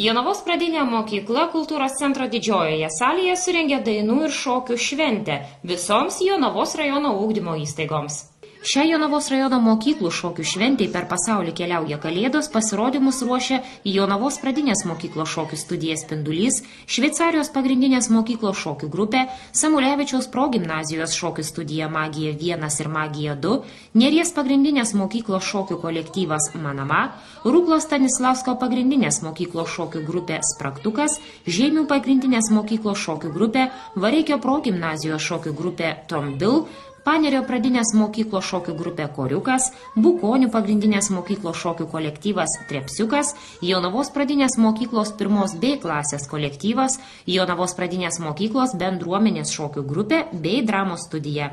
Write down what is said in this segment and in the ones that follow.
Jonavos pradinė mokykla Kultūros centro didžiojoje salėje surengė dainų ir šokių šventę visoms Jonavos rajono ugdymo įstaigoms. Šią Jonavos rajono mokyklų šokių šventei per pasaulį keliauja Kalėdos pasirodymus ruošia Jonavos pradinės mokyklos šokių studija Spindulys, Šveicarijos pagrindinės mokyklos šokių grupė, Samulevičiaus progimnazijos šokių studija Magija 1 ir Magija 2, Neries pagrindinės mokyklos šokių kolektyvas Manama, Ruklos Stanislavsko pagrindinės mokyklos šokių grupė Spragtukas, Žeimių pagrindinės mokyklos šokių grupė, Vareikio progimnazijos šokių grupė Tombil, Panerio pradinės mokyklos šokių grupė Koriukas, Bukonių pagrindinės mokyklos šokių kolektyvas Trepsiukas, Jonavos pradinės mokyklos 1 B klasės kolektyvas, Jonavos pradinės mokyklos bendruomenės šokių grupė bei dramos studija.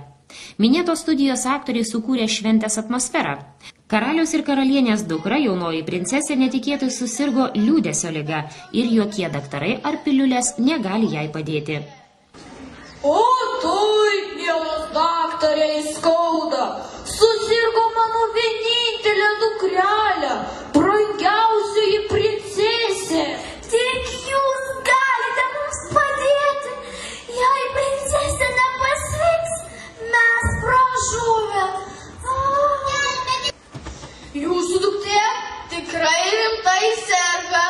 Minėtos studijos aktoriai sukūrė šventės atmosferą. Karaliaus ir karalienės dukra, jaunoji princesė, netikėtai susirgo liūdesio liga ir jokie daktarai ar piliulės negali jai padėti. O taip, mielas daktarė, skauda. Susirgo mano vienintelė dukrelė, brangiausioji princesė. Tik jūs galite mums padėti. Jei princesė nepasveiks, mes pražuvę. Jūsų duktė tikrai rimtai serga,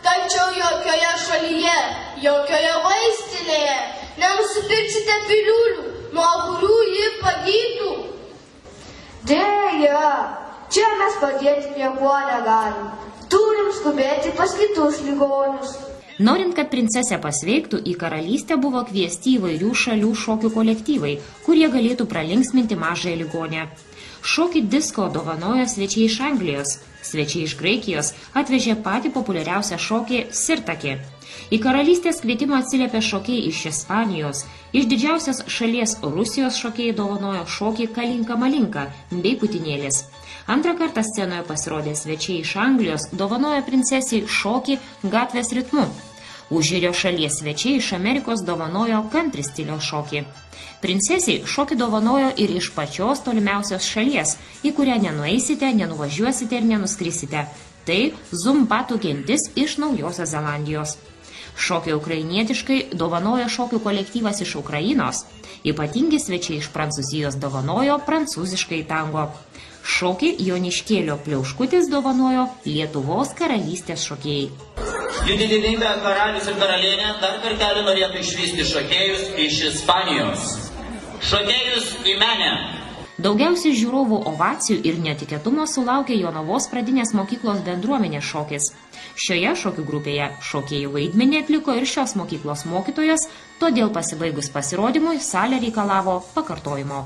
tačiau jokioje šalyje, jokioje vaistinėje nenusipirksite piliulių, nuo kurių ji pagytų. Dėja, čia mes padėti niekuo negalim. Turim skubėti pas kitus ligonius. Norint, kad princesė pasveiktų, į karalystę buvo kviesti įvairių šalių šokių kolektyvai, kurie galėtų pralinksminti mažąją ligonę. Šokį disko dovanojo svečiai iš Anglijos. Svečiai iš Graikijos atvežė patį populiariausią šokį Sirtakį. Į karalystės kvietimą atsiliepė šokėjai iš Ispanijos. Iš didžiausios šalies Rusijos šokėjai dovanojo šokį Kalinka Malinka bei Putinėlis. Antrą kartą scenoje pasirodė svečiai iš Anglijos, dovanojo princesiai šokį Gatvės ritmu. Užjūrio šalies svečiai iš Amerikos dovanojo country stiliaus šokį. Princesiai šokį dovanojo ir iš pačios tolimiausios šalies, į kurią nenueisite, nenuvažiuosite ir nenuskrisite. Tai Zumbatų gentis iš Naujosios Zelandijos. Šokį ukrainietiškai dovanojo šokių kolektyvas iš Ukrainos. Ypatingi svečiai iš Prancūzijos dovanojo prancūziškai tango. Šokį Joniškėlio Pliauškutis dovanojo Lietuvos karalystės šokėjai. Jų didybė karalius ir karalienė dar kartelį norėtų išvysti šokėjus iš Ispanijos. Šokėjus į menę. Daugiausiai žiūrovų ovacijų ir netikėtumo sulaukė Jonavos pradinės mokyklos bendruomenės šokis. Šioje šokių grupėje šokėjų vaidmenį atliko ir šios mokyklos mokytojas, todėl pasibaigus pasirodymui salė reikalavo pakartojimo.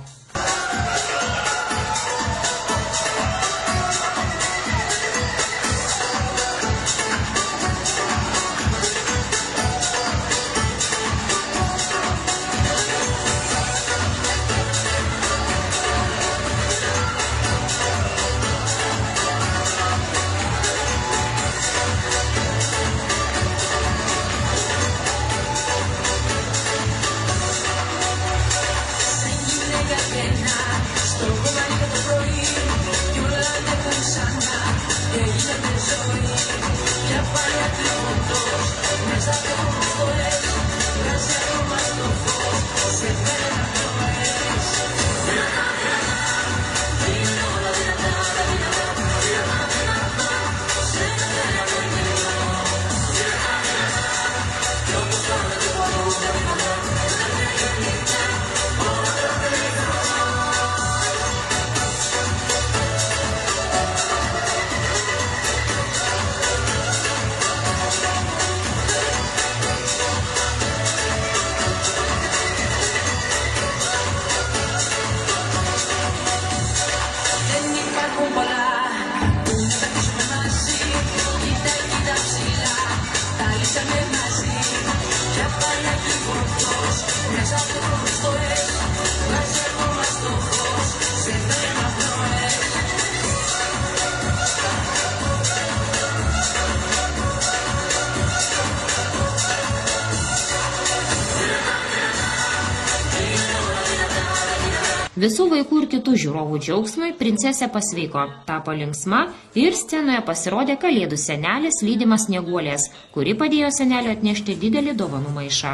Visų vaikų ir kitų žiūrovų džiaugsmui princesė pasveiko, tapo linksma ir scenoje pasirodė Kalėdų senelis lydimas Snieguolės, kuri padėjo senelio atnešti didelį dovanų maišą.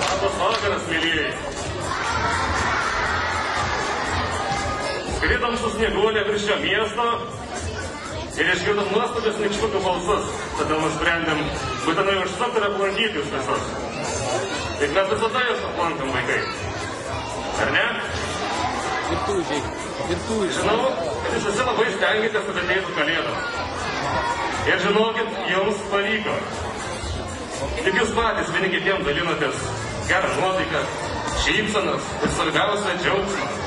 Labas vakaras, mėlyjei. Skridom su Snieguolė virš šio miesto ir išgirdom nuostabius nykštukų balsus, todėl nusprendėm būtinai užsukti ir aplankyti jūs visus. Tik mes visada jūs aplankom, vaikai. Ar ne? Žinau, kad jūs visi labai stengiatės, kad ateitų Kalėdos. Ir žinokit, jums pavyko. Tik jūs patys vieni kitiems dalinotės gerą nuotaiką, šypsenas ir svarbiausia džiaugsmą.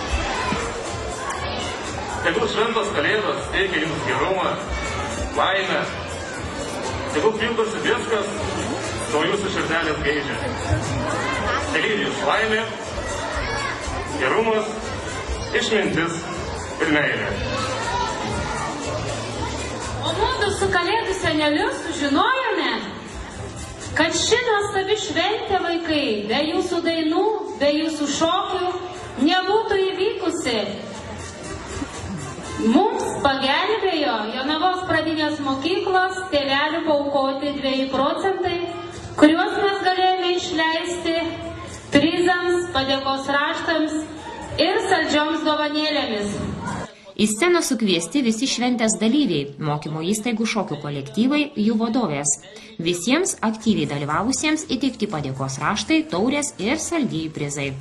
Tegul šventos Kalėdos teikia jums gerumą, laimę. Tegul pildosi viskas, ko jūsų širdelės geidžia. Telydi jūs laimė, gerumas, išmintis ir meilė. O mudu su Kalėdų seneliu sužinojome, kad ši nuostabi šventė, vaikai, be jūsų dainų, be jūsų šokių nebūtų įvykusi. Mums pagelbėjo Jonavos pradinės mokyklos tėvelių paaukoti 2 procentai, kuriuos mes galėjome išleisti prizams, padėkos raštams ir saldžioms dovanėlėmis. Į sceną sukviesti visi šventės dalyviai, mokymo įstaigų šokių kolektyvai, jų vadovės. Visiems aktyviai dalyvavusiems įteikti padėkos raštai, taurės ir saldieji prizai.